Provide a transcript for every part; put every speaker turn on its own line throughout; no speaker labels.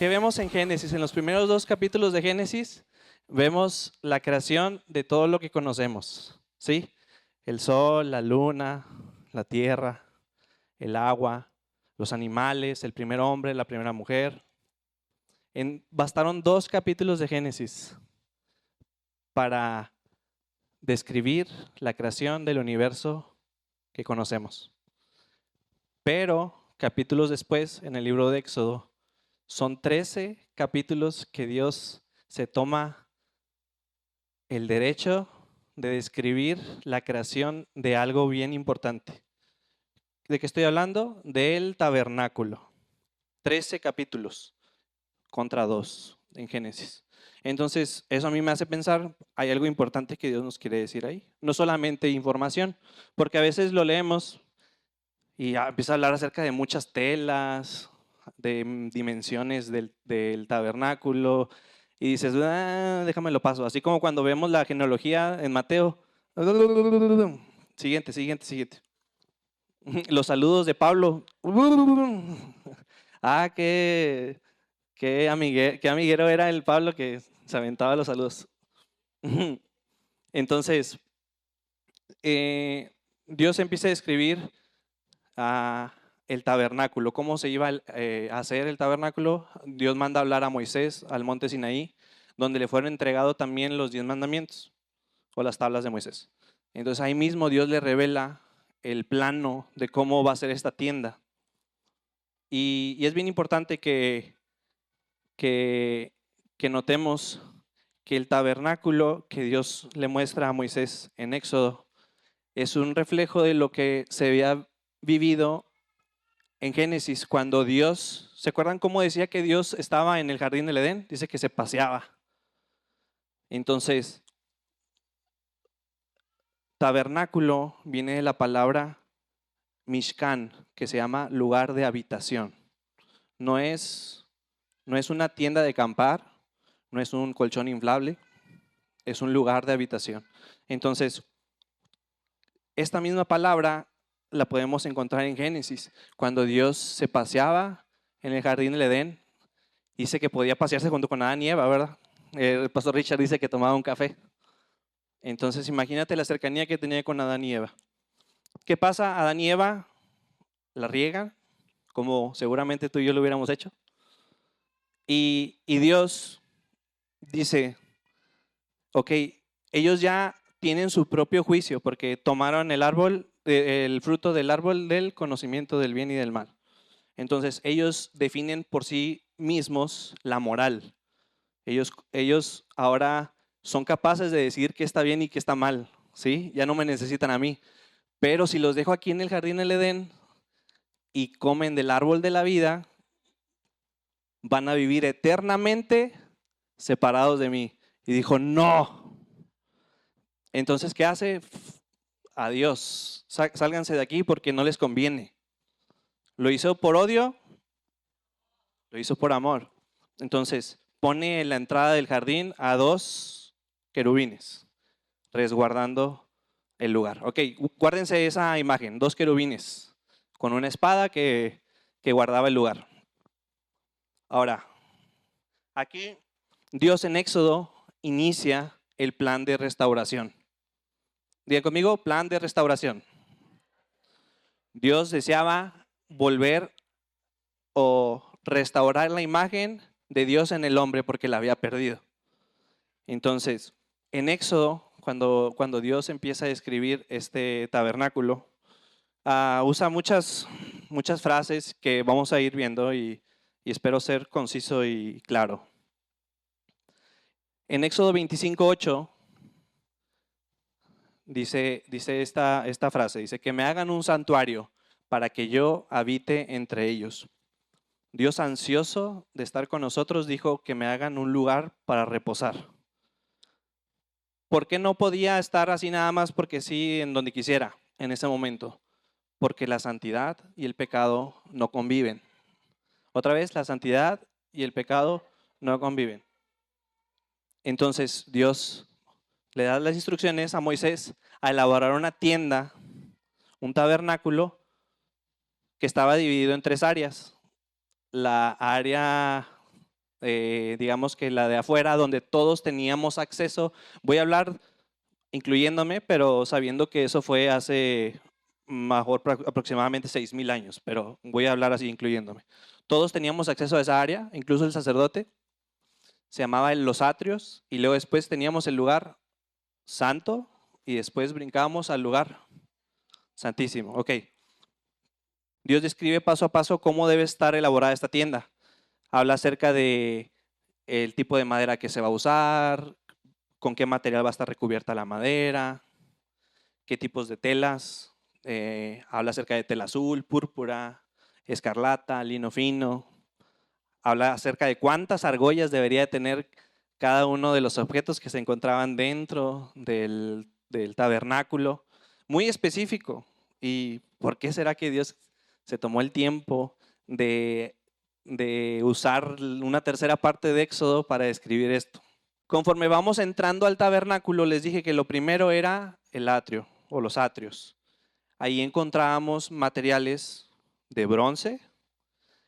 ¿Qué vemos en Génesis? En los primeros 2 capítulos de Génesis vemos la creación de todo lo que conocemos, ¿sí? El sol, la luna, la tierra, el agua, los animales, el primer hombre, la primera mujer. Bastaron 2 capítulos de Génesis para describir la creación del universo que conocemos. Pero capítulos después, en el libro de Éxodo, son 13 capítulos que Dios se toma el derecho de describir la creación de algo bien importante. ¿De qué estoy hablando? Del tabernáculo. 13 capítulos contra 2 en Génesis. Entonces, eso a mí me hace pensar, hay algo importante que Dios nos quiere decir ahí. No solamente información, porque a veces lo leemos y empieza a hablar acerca de muchas telas, de dimensiones del tabernáculo, y dices, déjame lo paso. Así como cuando vemos la genealogía en Mateo. Siguiente. Los saludos de Pablo. Qué amiguero era el Pablo que se aventaba los saludos. Entonces, Dios empieza a describir el tabernáculo, cómo se iba a hacer el tabernáculo. Dios manda hablar a Moisés al monte Sinaí, donde le fueron entregados también los 10 mandamientos o las tablas de Moisés. Entonces ahí mismo Dios le revela el plano de cómo va a ser esta tienda. Y es bien importante que notemos que el tabernáculo que Dios le muestra a Moisés en Éxodo es un reflejo de lo que se había vivido en Génesis, cuando Dios, ¿se acuerdan cómo decía que Dios estaba en el jardín del Edén? Dice que se paseaba. Entonces, tabernáculo viene de la palabra Mishkan, que se llama lugar de habitación. No es una tienda de acampar, no es un colchón inflable, es un lugar de habitación. Entonces, esta misma palabra la podemos encontrar en Génesis, cuando Dios se paseaba en el jardín del Edén. Dice que podía pasearse junto con Adán y Eva, ¿verdad? El pastor Richard dice que tomaba un café. Entonces imagínate la cercanía que tenía con Adán y Eva. ¿Qué pasa? Adán y Eva la riegan, como seguramente tú y yo lo hubiéramos hecho. Y Dios dice, ok, ellos ya tienen su propio juicio porque tomaron el fruto del árbol del conocimiento del bien y del mal. Entonces ellos definen por sí mismos la moral. Ellos ahora son capaces de decir qué está bien y qué está mal, ¿sí? Ya no me necesitan a mí. Pero si los dejo aquí en el jardín del Edén y comen del árbol de la vida, van a vivir eternamente separados de mí. Y dijo, no. Entonces, ¿qué hace? Adiós, sálganse de aquí porque no les conviene. ¿Lo hizo por odio? Lo hizo por amor. Entonces, pone en la entrada del jardín a 2 querubines, resguardando el lugar. Ok, guárdense esa imagen, 2 querubines con una espada que guardaba el lugar. Ahora, aquí Dios en Éxodo inicia el plan de restauración. Digan conmigo, plan de restauración. Dios deseaba volver o restaurar la imagen de Dios en el hombre porque la había perdido. Entonces, en Éxodo, cuando Dios empieza a describir este tabernáculo, usa muchas frases que vamos a ir viendo y espero ser conciso y claro. En Éxodo 25:8 dice esta frase, dice que me hagan un santuario para que yo habite entre ellos. Dios, ansioso de estar con nosotros, dijo que me hagan un lugar para reposar. ¿Por qué no podía estar así nada más porque sí en donde quisiera en ese momento? Porque la santidad y el pecado no conviven. Otra vez, la santidad y el pecado no conviven. Entonces Dios le da las instrucciones a Moisés a elaborar una tienda, un tabernáculo que estaba dividido en 3 áreas. La área digamos que la de afuera, donde todos teníamos acceso. Voy a hablar incluyéndome, pero sabiendo que eso fue hace mejor aproximadamente 6,000 años, pero voy a hablar así incluyéndome. Todos teníamos acceso a esa área, incluso el sacerdote. Se llamaba los atrios, y luego después teníamos el lugar santo y después brincábamos al lugar santísimo. Ok. Dios describe paso a paso cómo debe estar elaborada esta tienda. Habla acerca de el tipo de madera que se va a usar, con qué material va a estar recubierta la madera, qué tipos de telas. Habla acerca de tela azul, púrpura, escarlata, lino fino. Habla acerca de cuántas argollas debería de tener cada uno de los objetos que se encontraban dentro del tabernáculo. Muy específico. ¿Y por qué será que Dios se tomó el tiempo de usar una tercera parte de Éxodo para describir esto? Conforme vamos entrando al tabernáculo, les dije que lo primero era el atrio o los atrios. Ahí encontrábamos materiales de bronce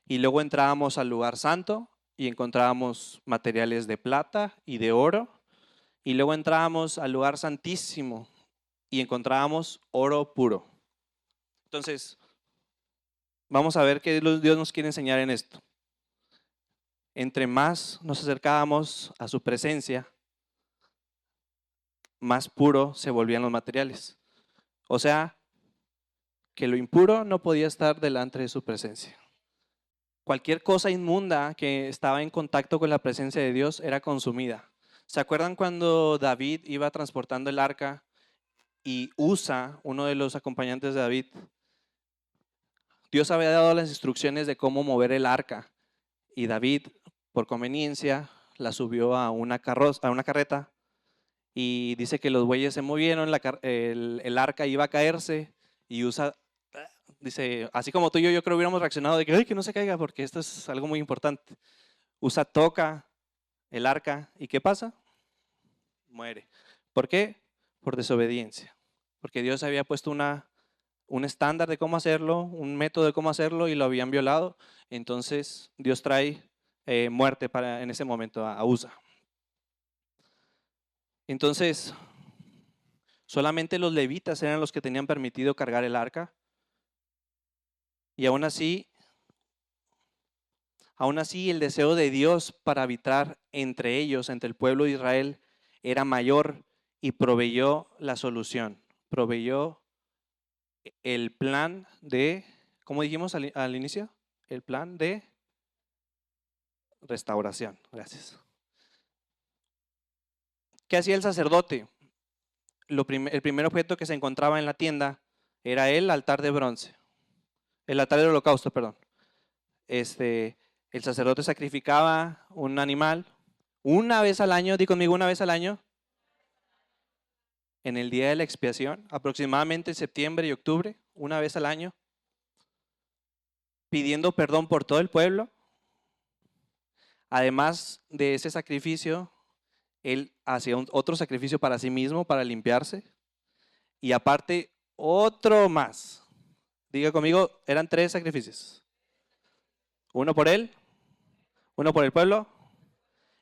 y luego entrábamos al lugar santo y encontrábamos materiales de plata y de oro, y luego entrábamos al lugar santísimo y encontrábamos oro puro. Entonces, vamos a ver qué Dios nos quiere enseñar en esto. Entre más nos acercábamos a su presencia, más puro se volvían los materiales. O sea, que lo impuro no podía estar delante de su presencia. Cualquier cosa inmunda que estaba en contacto con la presencia de Dios era consumida. ¿Se acuerdan cuando David iba transportando el arca y Usa, uno de los acompañantes de David, Dios había dado las instrucciones de cómo mover el arca, y David, por conveniencia, la subió a una carreta, y dice que los bueyes se movieron, el arca iba a caerse, y Usa dice, así como tú y yo creo que hubiéramos reaccionado de que, ay, que no se caiga, porque esto es algo muy importante. Usa toca el arca, ¿y qué pasa? Muere. ¿Por qué? Por desobediencia. Porque Dios había puesto un estándar de cómo hacerlo, un método de cómo hacerlo, y lo habían violado. Entonces Dios trae muerte en ese momento a Usa. Entonces, solamente los levitas eran los que tenían permitido cargar el arca. Y aún así el deseo de Dios para habitar entre ellos, entre el pueblo de Israel, era mayor, y proveyó la solución. Proveyó el plan de, ¿cómo dijimos al inicio? El plan de restauración. Gracias. ¿Qué hacía el sacerdote? El primer objeto que se encontraba en la tienda era el altar de bronce. El altar del holocausto, perdón. El sacerdote sacrificaba un animal una vez al año, di conmigo, una vez al año, en el día de la expiación, aproximadamente en septiembre y octubre, una vez al año, pidiendo perdón por todo el pueblo. Además de ese sacrificio, él hacía otro sacrificio para sí mismo, para limpiarse, y aparte otro más. Diga conmigo, eran 3 sacrificios. Uno por él, uno por el pueblo,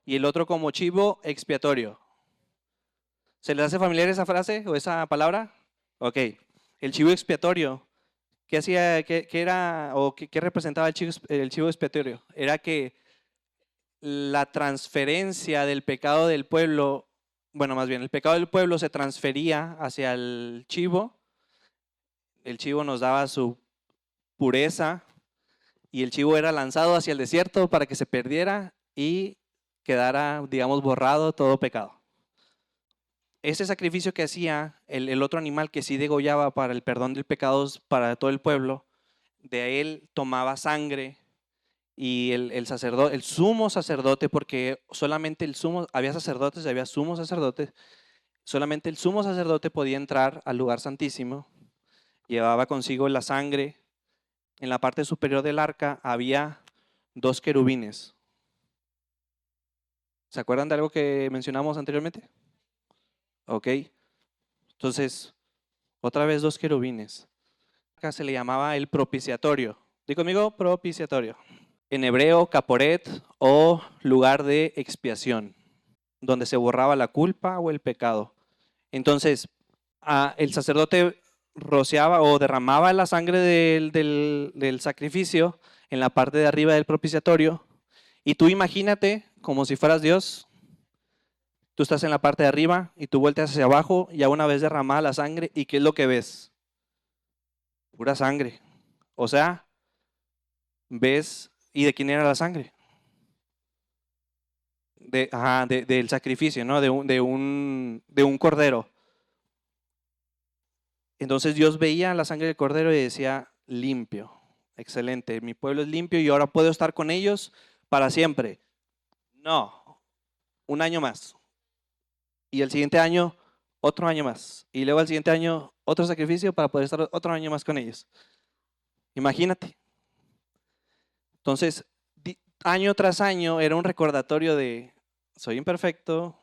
y el otro como chivo expiatorio. ¿Se les hace familiar esa frase o esa palabra? Ok. El chivo expiatorio, ¿qué hacía, qué era, o qué representaba el chivo expiatorio? Era que la transferencia del pecado del pueblo, bueno, más bien, el pecado del pueblo se transfería hacia el chivo nos daba su pureza, y el chivo era lanzado hacia el desierto para que se perdiera y quedara, digamos, borrado todo pecado. Ese sacrificio que hacía el otro animal que sí degollaba para el perdón de pecados para todo el pueblo, de él tomaba sangre, y el sacerdote, el sumo sacerdote, porque solamente había sacerdotes y había sumos sacerdotes, solamente el sumo sacerdote podía entrar al lugar santísimo, llevaba consigo la sangre. En la parte superior del arca había 2 querubines. ¿Se acuerdan de algo que mencionamos anteriormente? Ok. Entonces, otra vez 2 querubines. Acá se le llamaba el propiciatorio. Dí conmigo, propiciatorio. En hebreo, caporet o lugar de expiación, donde se borraba la culpa o el pecado. Entonces, el sacerdote rociaba o derramaba la sangre del sacrificio en la parte de arriba del propiciatorio. Y tú imagínate como si fueras Dios. Tú estás en la parte de arriba y tú volteas hacia abajo, ya una vez derramada la sangre, ¿y qué es lo que ves? Pura sangre. O sea, ves, ¿y de quién era la sangre? Del sacrificio, ¿no? De un cordero. Entonces Dios veía la sangre del cordero y decía, limpio, excelente, mi pueblo es limpio y ahora puedo estar con ellos para siempre. No, un año más. Y el siguiente año, otro año más. Y luego el siguiente año, otro sacrificio para poder estar otro año más con ellos. Imagínate. Entonces, año tras año era un recordatorio de, soy imperfecto,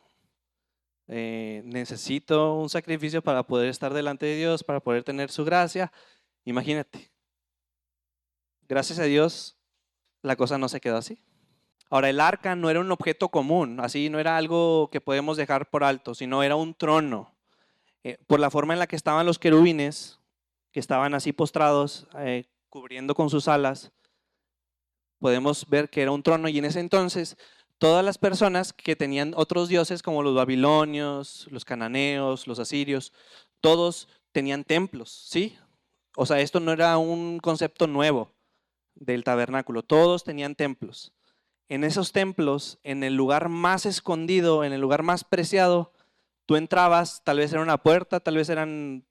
necesito un sacrificio para poder estar delante de Dios, para poder tener su gracia. Imagínate. Gracias a Dios, la cosa no se quedó así. Ahora, el arca no era un objeto común, así no era algo que podemos dejar por alto, sino era un trono. Por la forma en la que estaban los querubines, que estaban así postrados, cubriendo con sus alas, podemos ver que era un trono y en ese entonces todas las personas que tenían otros dioses como los babilonios, los cananeos, los asirios, todos tenían templos, ¿sí? O sea, esto no era un concepto nuevo del tabernáculo, todos tenían templos. En esos templos, en el lugar más escondido, en el lugar más preciado, tú entrabas, tal vez era una puerta, tal vez eran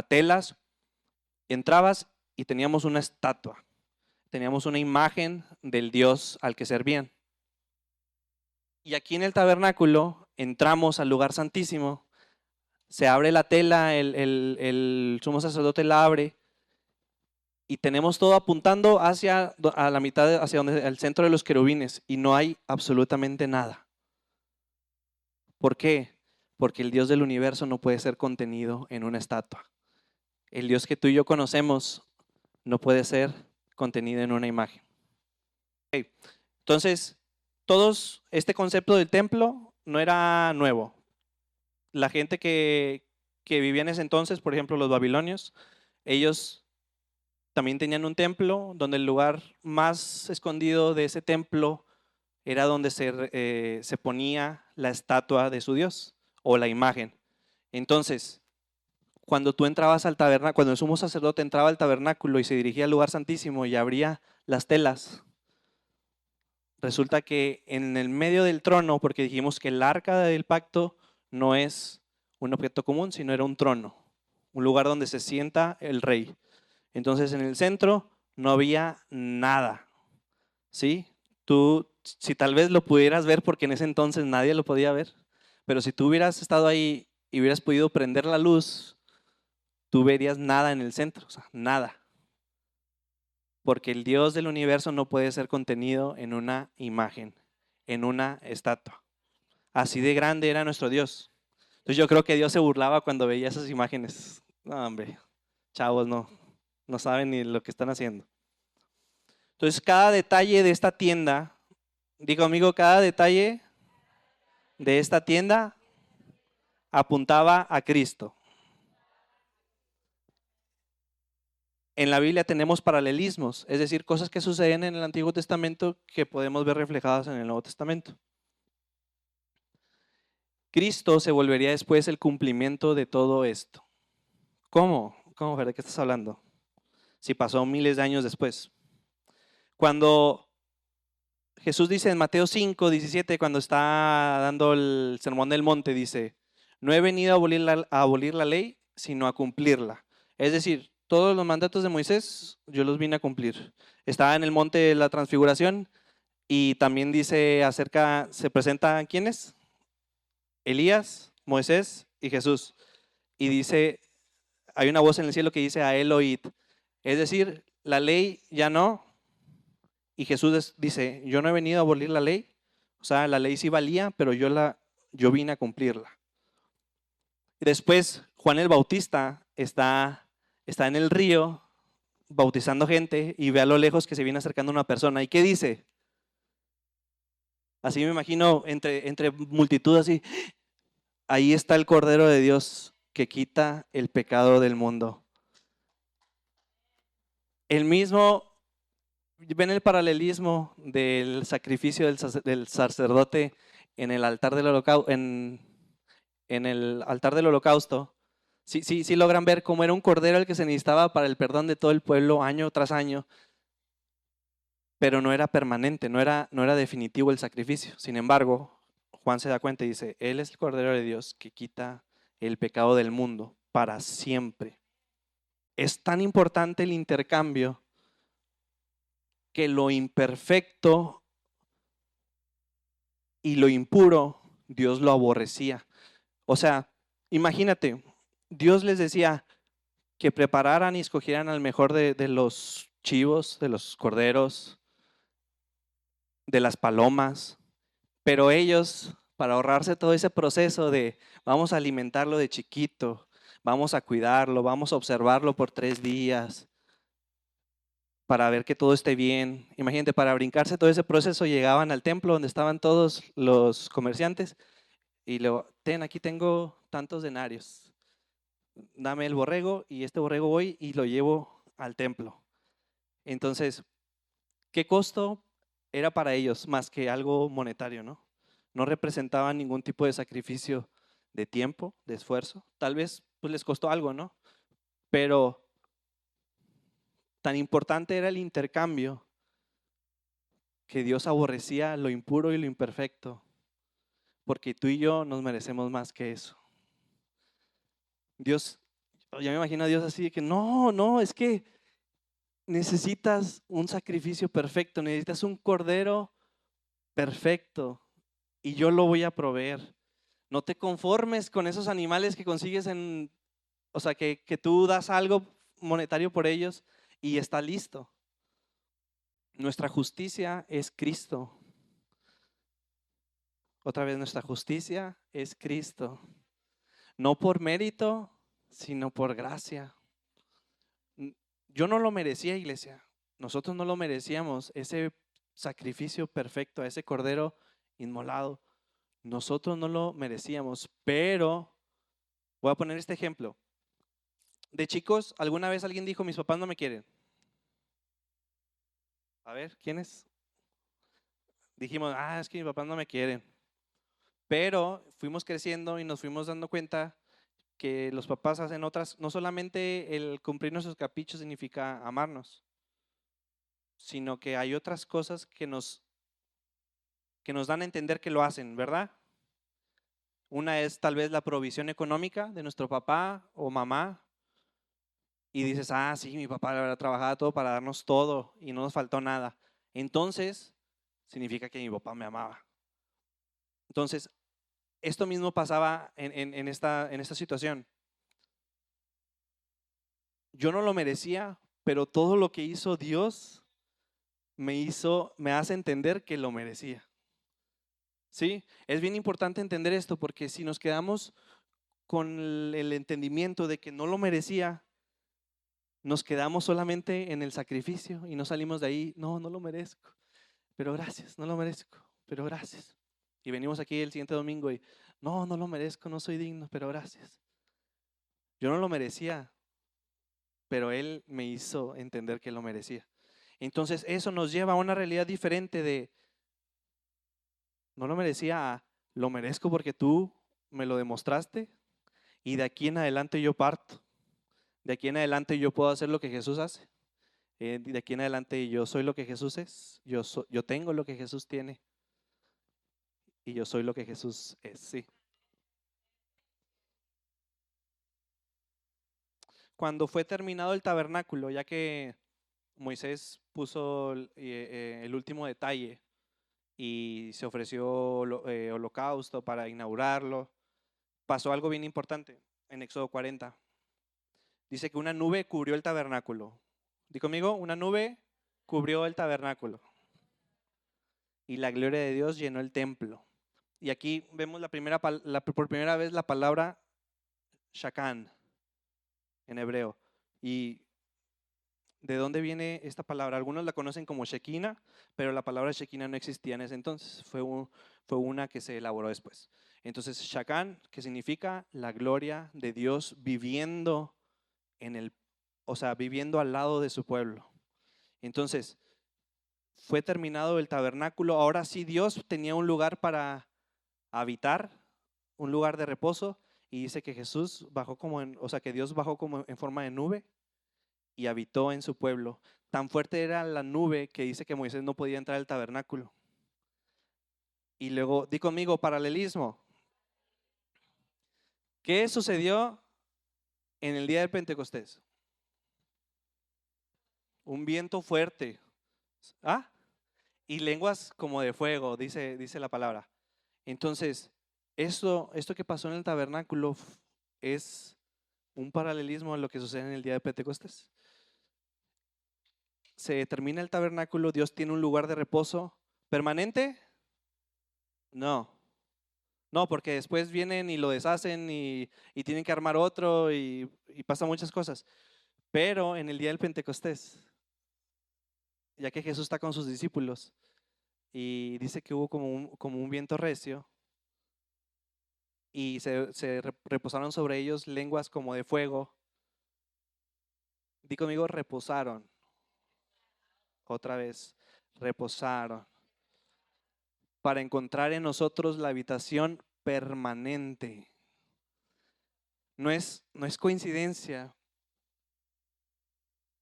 telas, entrabas y teníamos una estatua, teníamos una imagen del Dios al que servían. Y aquí en el tabernáculo entramos al lugar santísimo, se abre la tela, el sumo sacerdote la abre y tenemos todo apuntando hacia a la mitad, hacia donde, el centro de los querubines y no hay absolutamente nada. ¿Por qué? Porque el Dios del universo no puede ser contenido en una estatua. El Dios que tú y yo conocemos no puede ser contenido en una imagen. Okay. Entonces, este concepto del templo no era nuevo. La gente que vivía en ese entonces, por ejemplo los babilonios, ellos también tenían un templo donde el lugar más escondido de ese templo era donde se ponía la estatua de su Dios o la imagen. Entonces, cuando tú entrabas al tabernáculo, cuando el sumo sacerdote entraba al tabernáculo y se dirigía al lugar santísimo y abría las telas, resulta que en el medio del trono, porque dijimos que el arca del pacto no es un objeto común, sino era un trono, un lugar donde se sienta el rey. Entonces en el centro no había nada, ¿sí? Tú, si tal vez lo pudieras ver, porque en ese entonces nadie lo podía ver, pero si tú hubieras estado ahí y hubieras podido prender la luz, tú verías nada en el centro, o sea, nada. Porque el Dios del universo no puede ser contenido en una imagen, en una estatua. Así de grande era nuestro Dios. Entonces yo creo que Dios se burlaba cuando veía esas imágenes. No, hombre, chavos, no saben ni lo que están haciendo. Entonces cada detalle de esta tienda, digo amigo, cada detalle de esta tienda apuntaba a Cristo. En la Biblia tenemos paralelismos, es decir, cosas que suceden en el Antiguo Testamento que podemos ver reflejadas en el Nuevo Testamento. Cristo se volvería después el cumplimiento de todo esto. ¿Cómo? ¿Cómo, Fer? ¿De qué estás hablando? Si pasó miles de años después. Cuando Jesús dice en Mateo 5, 17, cuando está dando el sermón del monte, dice, no he venido a abolir la ley, sino a cumplirla. Es decir, todos los mandatos de Moisés, yo los vine a cumplir. Estaba en el monte de la transfiguración y también dice se presentan ¿quiénes? Elías, Moisés y Jesús. Y dice, hay una voz en el cielo que dice a él oíd. Es decir, la ley ya no. Y Jesús dice, yo no he venido a abolir la ley. O sea, la ley sí valía, pero yo vine a cumplirla. Y después Juan el Bautista está en el río bautizando gente y ve a lo lejos que se viene acercando una persona. ¿Y qué dice? Así me imagino entre multitud así. Ahí está el Cordero de Dios que quita el pecado del mundo. El mismo, ven el paralelismo del sacrificio del sacerdote en el altar del holocausto, en el altar del holocausto. Sí logran ver cómo era un cordero el que se necesitaba para el perdón de todo el pueblo año tras año, pero no era permanente, no era definitivo el sacrificio. Sin embargo, Juan se da cuenta y dice, Él es el Cordero de Dios que quita el pecado del mundo para siempre. Es tan importante el intercambio que lo imperfecto y lo impuro, Dios lo aborrecía. O sea, imagínate, Dios les decía que prepararan y escogieran al mejor de los chivos, de los corderos, de las palomas, pero ellos, para ahorrarse todo ese proceso de vamos a alimentarlo de chiquito, vamos a cuidarlo, vamos a observarlo por 3 días, para ver que todo esté bien. Imagínate, para brincarse todo ese proceso llegaban al templo donde estaban todos los comerciantes y luego, aquí tengo tantos denarios, dame el borrego y este borrego voy y lo llevo al templo. Entonces, ¿qué costo era para ellos más que algo monetario, no? No representaba ningún tipo de sacrificio de tiempo, de esfuerzo. Tal vez pues les costó algo, ¿no? Pero tan importante era el intercambio que Dios aborrecía lo impuro y lo imperfecto, porque tú y yo nos merecemos más que eso. Dios, ya me imagino a Dios así de que no, es que necesitas un sacrificio perfecto, necesitas un cordero perfecto y yo lo voy a proveer. No te conformes con esos animales que consigues o sea, que tú das algo monetario por ellos y está listo. Nuestra justicia es Cristo. Otra vez, nuestra justicia es Cristo. No por mérito, sino por gracia. Yo no lo merecía, iglesia. Nosotros no lo merecíamos, ese sacrificio perfecto, ese cordero inmolado. Nosotros no lo merecíamos, pero voy a poner este ejemplo. De chicos, ¿alguna vez alguien dijo, mis papás no me quieren? A ver, ¿quiénes? Dijimos, es que mis papás no me quieren. Pero fuimos creciendo y nos fuimos dando cuenta que los papás hacen otras, no solamente el cumplir nuestros caprichos significa amarnos, sino que hay otras cosas que nos dan a entender que lo hacen, ¿verdad? Una es tal vez la provisión económica de nuestro papá o mamá. Y dices, sí, mi papá la verdad trabajaba todo para darnos todo y no nos faltó nada. Entonces, significa que mi papá me amaba. Entonces, esto mismo pasaba en esta situación. Yo no lo merecía, pero todo lo que hizo Dios me hace entender que lo merecía. ¿Sí? Es bien importante entender esto porque si nos quedamos con el entendimiento de que no lo merecía, nos quedamos solamente en el sacrificio y no salimos de ahí, no lo merezco, pero gracias, no lo merezco, pero gracias. Y venimos aquí el siguiente domingo y no lo merezco, no soy digno, pero gracias. Yo no lo merecía, pero Él me hizo entender que lo merecía. Entonces eso nos lleva a una realidad diferente de no lo merecía a lo merezco porque tú me lo demostraste y de aquí en adelante yo parto. De aquí en adelante yo puedo hacer lo que Jesús hace. De aquí en adelante yo soy lo que Jesús es. Yo tengo lo que Jesús tiene y yo soy lo que Jesús es. Sí. Cuando fue terminado el tabernáculo, ya que Moisés puso el último detalle y se ofreció holocausto para inaugurarlo, pasó algo bien importante en Éxodo 40. Dice que una nube cubrió el tabernáculo. Di conmigo, una nube cubrió el tabernáculo y la gloria de Dios llenó el templo. Y aquí vemos por primera vez la palabra Shakan en hebreo. Y ¿De dónde viene esta palabra? Algunos la conocen como Shekinah, pero la palabra Shekinah no existía en ese entonces, fue una que se elaboró después. Entonces, Shakan, que significa la gloria de Dios viviendo o sea, viviendo al lado de su pueblo. Entonces, fue terminado el tabernáculo, ahora sí Dios tenía un lugar para habitar, un lugar de reposo, y dice que Jesús bajó o sea, que Dios bajó como en forma de nube y habitó en su pueblo. Tan fuerte era la nube que dice que Moisés no podía entrar al tabernáculo. Y luego, di conmigo, paralelismo. ¿Qué sucedió en el día del Pentecostés? Un viento fuerte. ¿Ah? Y lenguas como de fuego, dice la palabra. Entonces, esto que pasó en el tabernáculo es un paralelismo a lo que sucede en el día de Pentecostés. Se termina el tabernáculo, Dios tiene un lugar de reposo permanente. No, no, porque después vienen y lo deshacen y tienen que armar otro y pasan muchas cosas. Pero en el día del Pentecostés, ya que Jesús está con sus discípulos y dice que hubo como un viento recio y se reposaron sobre ellos lenguas como de fuego. Di conmigo, reposaron. Otra vez, reposaron. Para encontrar en nosotros la habitación permanente. No es coincidencia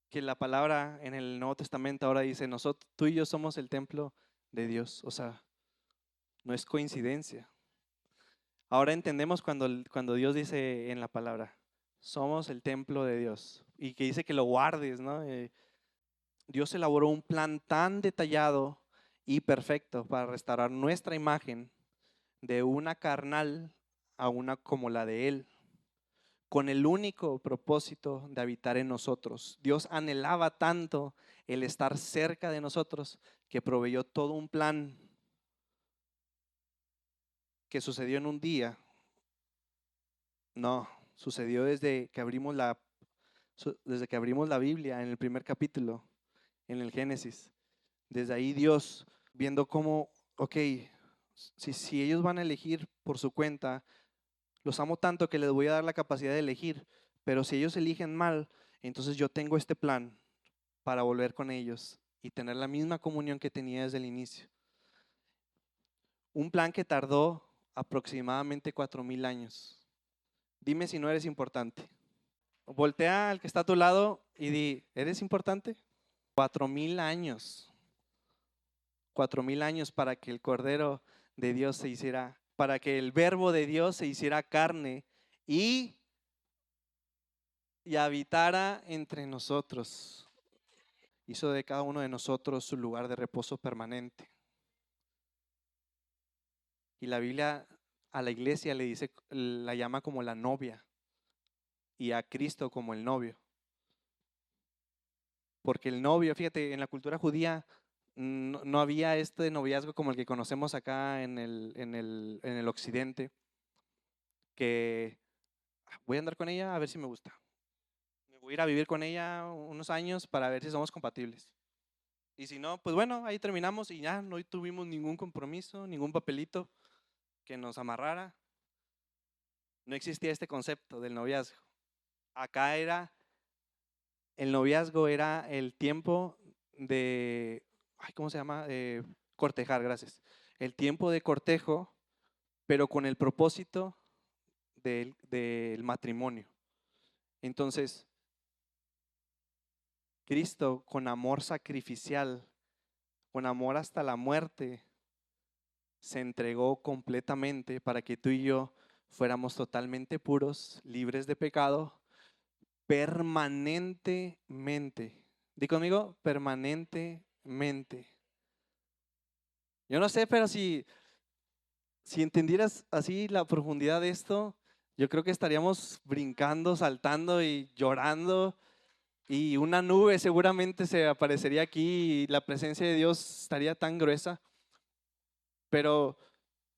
que la palabra en el Nuevo Testamento ahora dice, nosotros, tú y yo somos el templo de Dios. O sea, no es coincidencia. Ahora entendemos cuando Dios dice en la palabra, somos el templo de Dios. Y que dice que lo guardes, ¿no? Dios elaboró un plan tan detallado y perfecto para restaurar nuestra imagen de una carnal a una como la de Él, con el único propósito de habitar en nosotros. Dios anhelaba tanto el estar cerca de nosotros que proveyó todo un plan que sucedió en un día. No, sucedió desde que abrimos la Biblia en el primer capítulo, en el Génesis. Desde ahí Dios, viendo cómo, ok, si ellos van a elegir por su cuenta, los amo tanto que les voy a dar la capacidad de elegir, pero si ellos eligen mal, entonces yo tengo este plan para volver con ellos y tener la misma comunión que tenía desde el inicio. Un plan que tardó aproximadamente 4000 años. Dime si no eres importante. Voltea al que está a tu lado y di, ¿eres importante? 4000 años. 4000 años para que el Cordero de Dios se hiciera, para que el Verbo de Dios se hiciera carne y habitara entre nosotros. Hizo de cada uno de nosotros su lugar de reposo permanente. Y la Biblia a la iglesia le dice, la llama como la novia y a Cristo como el novio. Porque el novio, fíjate, en la cultura judía no había este noviazgo como el que conocemos acá en el occidente, que voy a andar con ella a ver si me gusta. Me voy a ir a vivir con ella unos años para ver si somos compatibles. Y si no, pues bueno, ahí terminamos y ya no tuvimos ningún compromiso, ningún papelito que nos amarrara. No existía este concepto del noviazgo. Acá el noviazgo era el tiempo de, ¿cómo se llama? Cortejar, gracias. El tiempo de cortejo, pero con el propósito del matrimonio. Entonces, Cristo con amor sacrificial, con amor hasta la muerte, se entregó completamente para que tú y yo fuéramos totalmente puros, libres de pecado, permanentemente. Di conmigo, permanentemente. Yo no sé, pero si entendieras así la profundidad de esto, yo creo que estaríamos brincando, saltando y llorando y una nube seguramente se aparecería aquí y la presencia de Dios estaría tan gruesa. Pero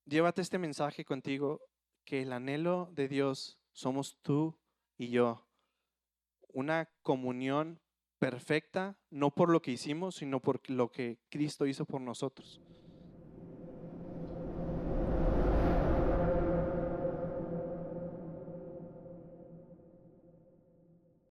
llévate este mensaje contigo, que el anhelo de Dios somos tú y yo. Una comunión perfecta, no por lo que hicimos, sino por lo que Cristo hizo por nosotros.